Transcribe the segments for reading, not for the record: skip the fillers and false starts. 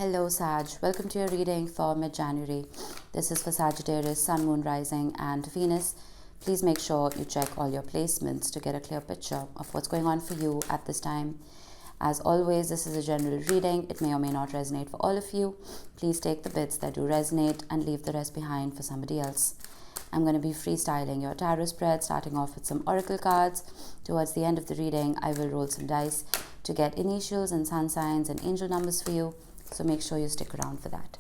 Hello Sag, welcome to your reading for mid-January. This is for Sagittarius, Sun, Moon, Rising and Venus. Please make sure you check all your placements to get a clear picture of what's going on for you at this time. As always, this is a general reading. It may or may not resonate for all of you. Please take the bits that do resonate and leave the rest behind for somebody else. I'm going to be freestyling your tarot spread, starting off with some oracle cards. Towards the end of the reading, I will roll some dice to get initials and sun signs and angel numbers for you. So make sure you stick around for that.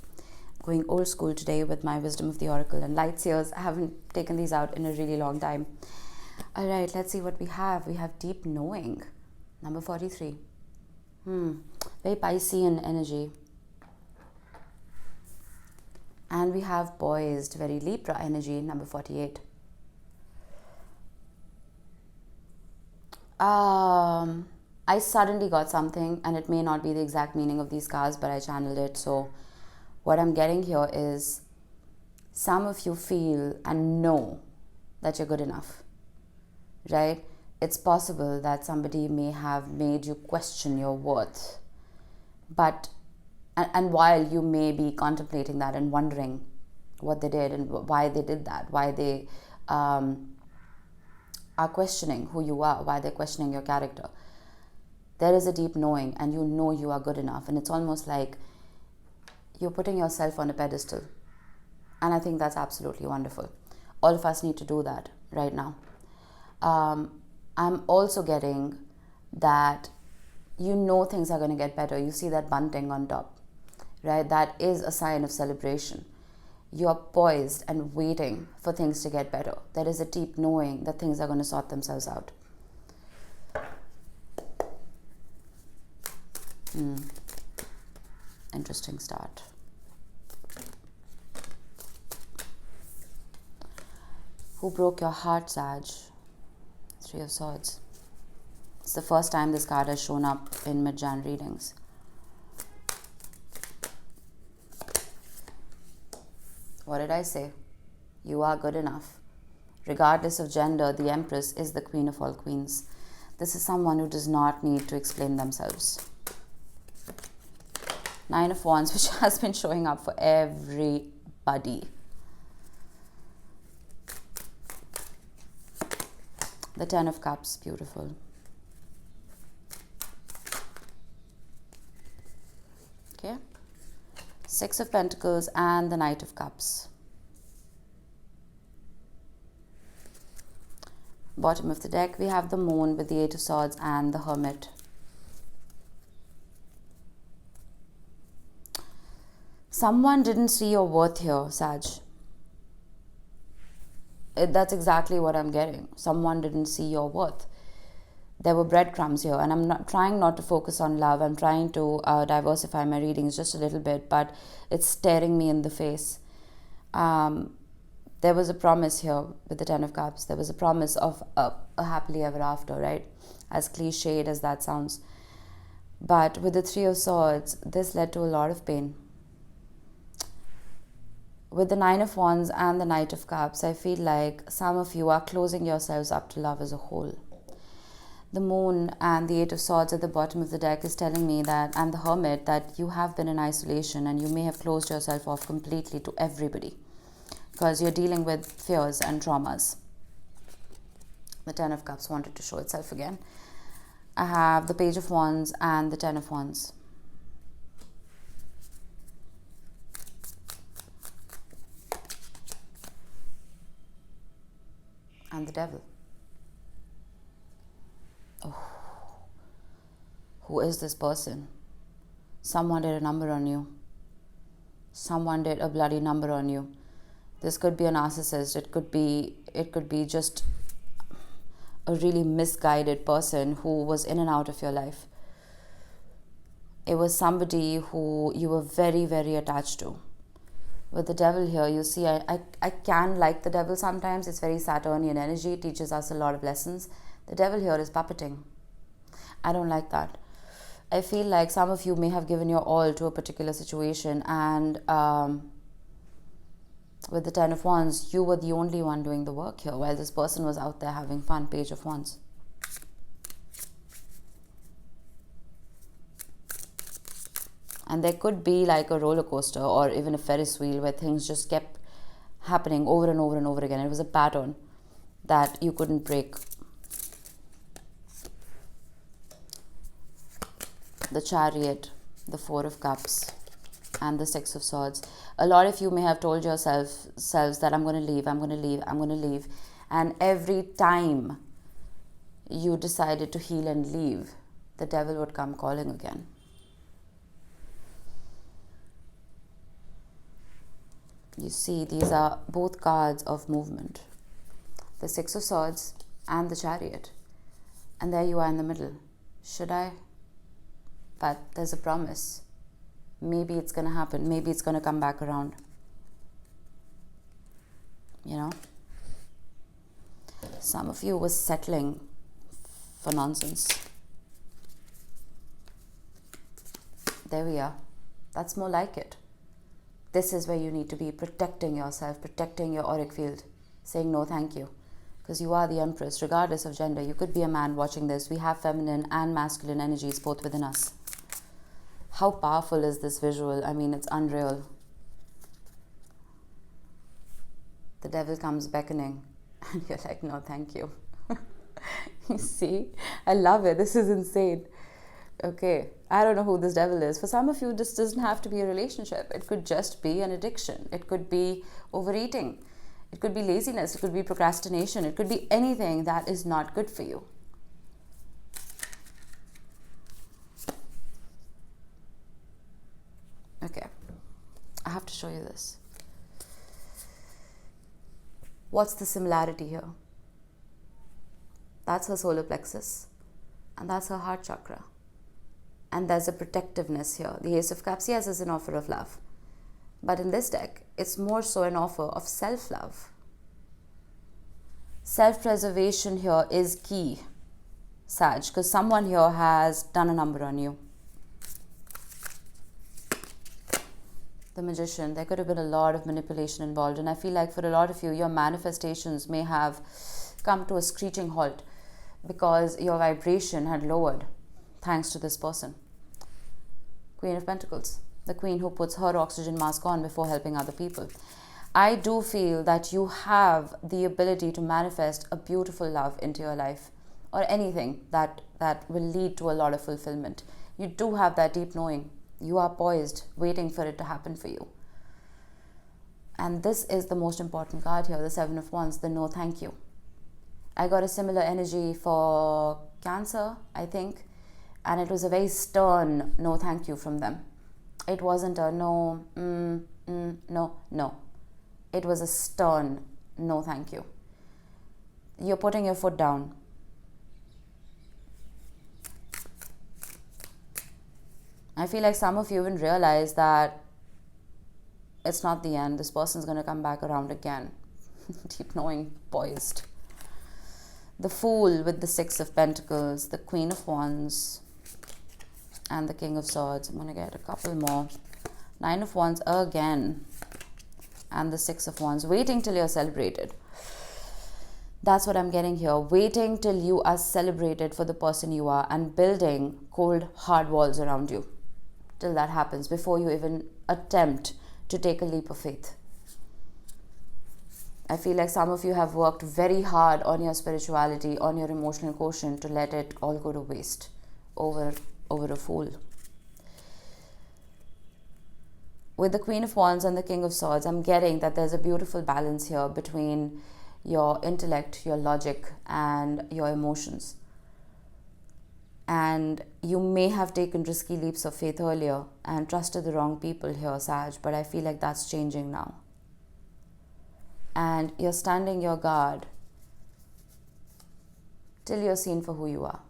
Going old school today with my Wisdom of the Oracle and Light Seers. I haven't taken these out in a really long time. All right, let's see what we have. We have Deep Knowing, number 43. Very Piscean energy. And we have Poised, very Libra energy, number 48. I suddenly got something, and it may not be the exact meaning of these cards, but I channeled it. So what I'm getting here is some of you feel and know that you're good enough, right? It's possible that somebody may have made you question your worth, but and while you may be contemplating that and wondering what they did and why they did that, why they are questioning who you are, why they're questioning your character, there is a deep knowing, and you know you are good enough. And it's almost like you're putting yourself on a pedestal. And I think that's absolutely wonderful. All of us need to do that right now. I'm also getting that you know things are going to get better. You see that bunting on top, right? That is a sign of celebration. You're poised and waiting for things to get better. There is a deep knowing that things are going to sort themselves out. Interesting start. Who broke your heart, Sag? Three of Swords. It's the first time this card has shown up in mid-Jan readings. What did I say? You are good enough. Regardless of gender, the Empress is the queen of all queens. This is someone who does not need to explain themselves. Nine of Wands, which has been showing up for everybody. The Ten of Cups, beautiful. Okay. Six of Pentacles and the Knight of Cups. Bottom of the deck, we have the Moon with the Eight of Swords and the Hermit. Someone didn't see your worth here, Sag. That's exactly what I'm getting. Someone didn't see your worth. There were breadcrumbs here, and I'm trying not to focus on love. I'm trying to diversify my readings just a little bit, but it's staring me in the face. There was a promise here with the Ten of Cups. There was a promise of a happily ever after, right? As cliched as that sounds. But with the Three of Swords, this led to a lot of pain. With the Nine of Wands and the Knight of Cups, I feel like some of you are closing yourselves up to love as a whole. The Moon and the Eight of Swords at the bottom of the deck is telling me that, and the Hermit, that you have been in isolation and you may have closed yourself off completely to everybody because you're dealing with fears and traumas. The Ten of Cups wanted to show itself again. I have the Page of Wands and the Ten of Wands. And the Devil. Oh. Who is this person? Someone did a number on you. Someone did a bloody number on you. This could be a narcissist. It could be just a really misguided person who was in and out of your life. It was somebody who you were very, very attached to. With the Devil here, you see, I can like the Devil sometimes. It's very Saturnian energy. It teaches us a lot of lessons. The Devil here is puppeting. I don't like that. I feel like some of you may have given your all to a particular situation, and with the Ten of Wands, you were the only one doing the work here while this person was out there having fun. Page of Wands. And there could be like a roller coaster or even a Ferris wheel where things just kept happening over and over and over again. It was a pattern that you couldn't break. The Chariot, the Four of Cups, and the Six of Swords. A lot of you may have told yourselves that I'm going to leave, I'm going to leave, I'm going to leave. And every time you decided to heal and leave, the devil would come calling again. You see, these are both cards of movement. The Six of Swords and the Chariot. And there you are in the middle. Should I? But there's a promise. Maybe it's going to happen. Maybe it's going to come back around. You know? Some of you were settling for nonsense. There we are. That's more like it. This is where you need to be, protecting yourself, protecting your auric field, saying no thank you. Because you are the Empress, regardless of gender. You could be a man watching this. We have feminine and masculine energies both within us. How powerful is this visual? I mean, it's unreal. The devil comes beckoning and you're like, no, thank you. You see? I love it. This is insane. Okay, I don't know who this devil is. For some of you, this doesn't have to be a relationship. It could just be an addiction. It could be overeating. It could be laziness. It could be procrastination. It could be anything that is not good for you. Okay, I have to show you this. What's the similarity here? That's her solar plexus, and that's her heart chakra. And there's a protectiveness here. The Ace of Cups, yes, is an offer of love. But in this deck, it's more so an offer of self-love. Self-preservation here is key, Sag, because someone here has done a number on you. The Magician, there could have been a lot of manipulation involved. And I feel like for a lot of you, your manifestations may have come to a screeching halt because your vibration had lowered thanks to this person. Queen of Pentacles, the queen who puts her oxygen mask on before helping other people. I do feel that you have the ability to manifest a beautiful love into your life, or anything that will lead to a lot of fulfillment. You do have that deep knowing. You are poised, waiting for it to happen for you. And this is the most important card here, the Seven of Wands, the no thank you. I got a similar energy for Cancer, I think. And it was a very stern no thank you from them. It wasn't a no, no. It was a stern no thank you. You're putting your foot down. I feel like some of you even realize that it's not the end. This person's going to come back around again. Deep knowing, poised. The Fool with the Six of Pentacles, the Queen of Wands, and the King of Swords. I'm going to get a couple more. Nine of Wands again, and the Six of Wands. Waiting till you're celebrated. That's what I'm getting here. Waiting till you are celebrated for the person you are and building cold, hard walls around you. Till that happens, before you even attempt to take a leap of faith. I feel like some of you have worked very hard on your spirituality, on your emotional quotient, to let it all go to waste over a fool. With the Queen of Wands and the King of Swords, I'm getting that there's a beautiful balance here between your intellect, your logic, and your emotions. And you may have taken risky leaps of faith earlier and trusted the wrong people here, Sag, but I feel like that's changing now. And you're standing your guard till you're seen for who you are.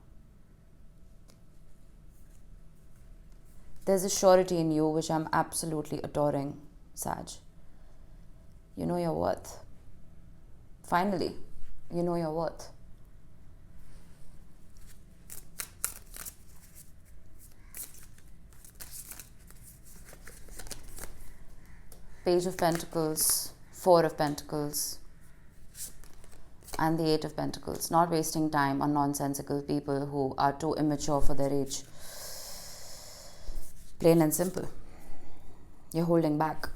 There's a surety in you which I'm absolutely adoring, Sag. You know your worth. Finally, you know your worth. Page of Pentacles, Four of Pentacles, and the Eight of Pentacles. Not wasting time on nonsensical people who are too immature for their age. Plain and simple. You're holding back.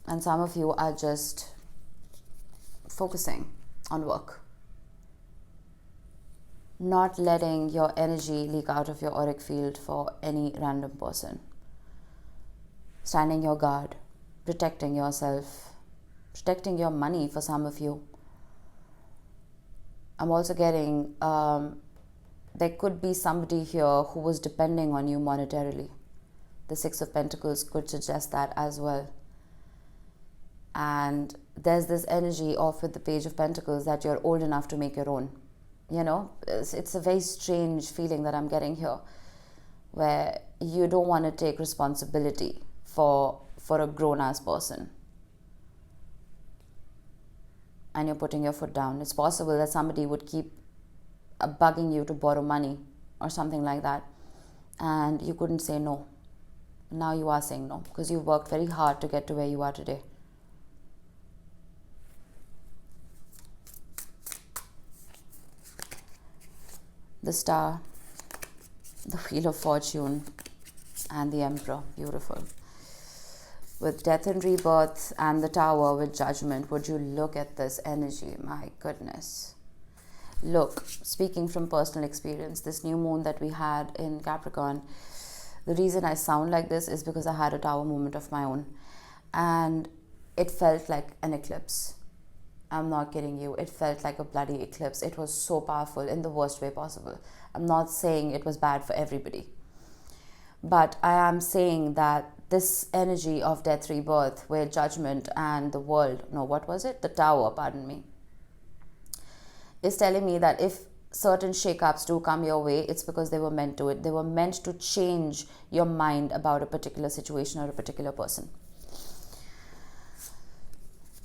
And some of you are just focusing on work. Not letting your energy leak out of your auric field for any random person. Standing your guard, protecting yourself, protecting your money for some of you. I'm also getting, there could be somebody here who was depending on you monetarily. The Six of Pentacles could suggest that as well. And there's this energy of with the Page of Pentacles that you're old enough to make your own. You know, it's a very strange feeling that I'm getting here, where you don't want to take responsibility for a grown-ass person. And you're putting your foot down. It's possible that somebody would keep bugging you to borrow money or something like that. And you couldn't say no. Now you are saying no because you've worked very hard to get to where you are today. The Star, the Wheel of Fortune, and the Emperor. Beautiful. With Death and Rebirth and the Tower with Judgment, would you look at this energy? My goodness. Look, speaking from personal experience, this new moon that we had in Capricorn, the reason I sound like this is because I had a Tower moment of my own. And it felt like an eclipse. I'm not kidding you. It felt like a bloody eclipse. It was so powerful in the worst way possible. I'm not saying it was bad for everybody. But I am saying that this energy of death, rebirth, where Judgment and the world, no, what was it? The Tower, pardon me, is telling me that if certain shakeups do come your way, it's because they were meant to. They were meant to change your mind about a particular situation or a particular person.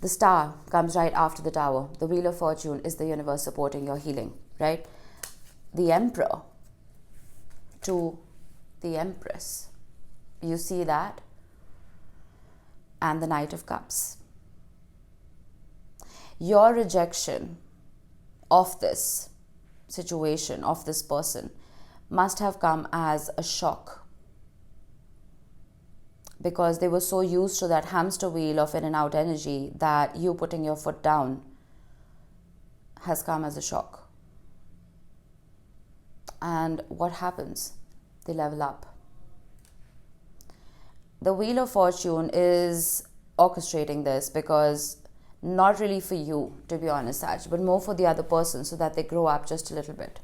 The Star comes right after the Tower. The Wheel of Fortune is the universe supporting your healing, right? The Emperor to the Empress. You see that? And the Knight of Cups. Your rejection of this situation, of this person, must have come as a shock. Because they were so used to that hamster wheel of in and out energy that you putting your foot down has come as a shock. And what happens? They level up. The Wheel of Fortune is orchestrating this because not really for you, to be honest, Sag, but more for the other person so that they grow up just a little bit.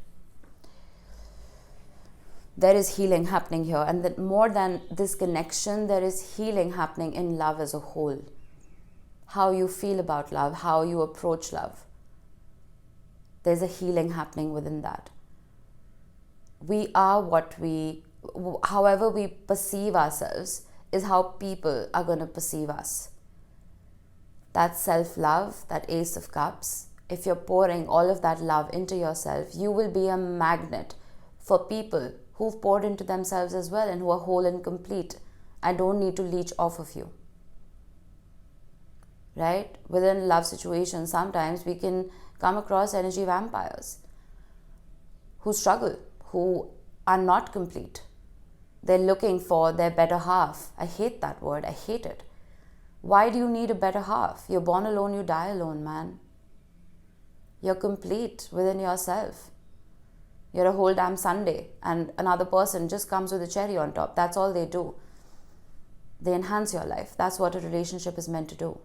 There is healing happening here, and that more than this connection, there is healing happening in love as a whole. How you feel about love, how you approach love. There's a healing happening within that. We are what however we perceive ourselves is how people are going to perceive us. That self-love, that Ace of Cups, if you're pouring all of that love into yourself, you will be a magnet for people who've poured into themselves as well and who are whole and complete and don't need to leech off of you. Right? Within love situations, sometimes we can come across energy vampires who struggle, who are not complete. They're looking for their better half. I hate that word. I hate it. Why do you need a better half? You're born alone, you die alone, man. You're complete within yourself. You're a whole damn Sunday, and another person just comes with a cherry on top. That's all they do. They enhance your life. That's what a relationship is meant to do.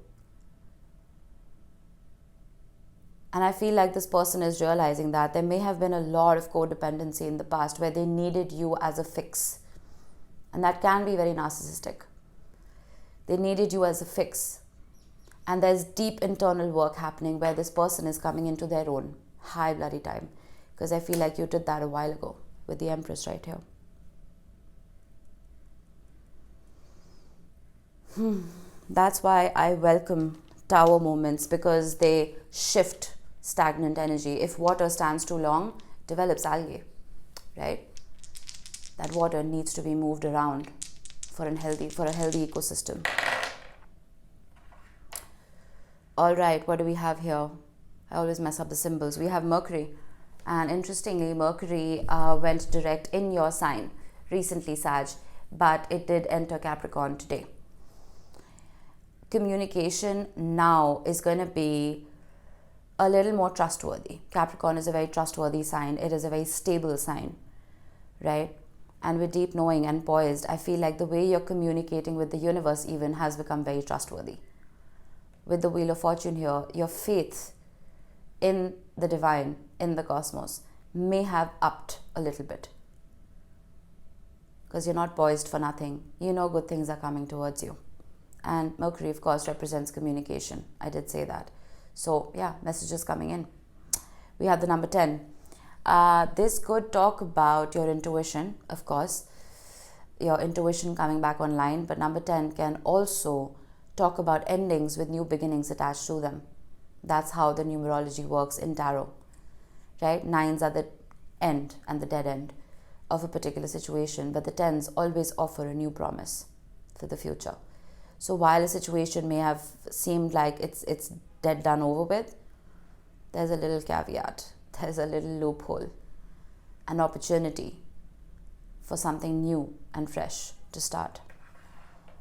And I feel like this person is realizing that there may have been a lot of codependency in the past where they needed you as a fix. And that can be very narcissistic. They needed you as a fix. And there's deep internal work happening where this person is coming into their own. High bloody time. Because I feel like you did that a while ago with the Empress right here. That's why I welcome Tower moments, because they shift stagnant energy. If water stands too long, it develops algae, right? That water needs to be moved around for a healthy ecosystem. All right, what do we have here? I always mess up the symbols. We have Mercury. And interestingly, Mercury went direct in your sign recently, Sag. but it did enter Capricorn today. Communication now is going to be a little more trustworthy. Capricorn is a very trustworthy sign. It is a very stable sign, right? And with deep knowing and poised, I feel like the way you're communicating with the universe even has become very trustworthy. With the Wheel of Fortune here, your faith in the divine, in the cosmos, may have upped a little bit. Because you're not poised for nothing. You know good things are coming towards you. And Mercury, of course, represents communication. I did say that. So, yeah, messages coming in. We have the number 10. This could talk about your intuition, of course. Your intuition coming back online. But number 10 can also talk about endings with new beginnings attached to them. That's how the numerology works in tarot, right? 9s are the end and the dead end of a particular situation. But the 10s always offer a new promise for the future. So while a situation may have seemed like it's dead, done, over with, there's a little caveat. There's a little loophole. An opportunity for something new and fresh to start.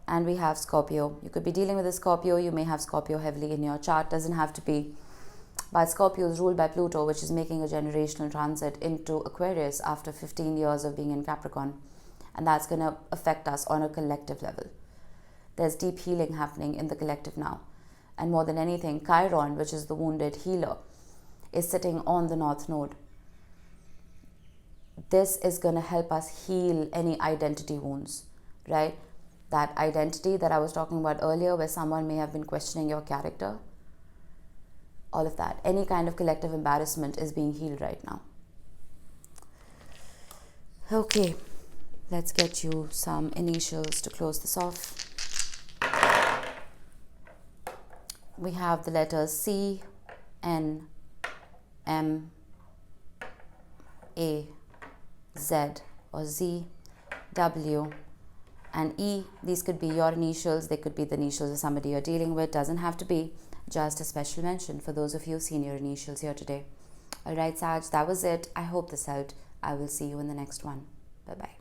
And we have Scorpio. You could be dealing with a Scorpio. You may have Scorpio heavily in your chart. Doesn't have to be. But Scorpio is ruled by Pluto, which is making a generational transit into Aquarius after 15 years of being in Capricorn. And that's going to affect us on a collective level. There's deep healing happening in the collective now. And more than anything, Chiron, which is the wounded healer, is sitting on the North Node. This is going to help us heal any identity wounds, right? That identity that I was talking about earlier, where someone may have been questioning your character. All of that. Any kind of collective embarrassment is being healed right now. Okay, let's get you some initials to close this off. We have the letters C, N, M, A, Z or Z, W and E. These could be your initials. They could be the initials of somebody you're dealing with. Doesn't have to be. Just a special mention for those of you senior initials here today. Alright, Sag, that was it. I hope this helped. I will see you in the next one. Bye-bye.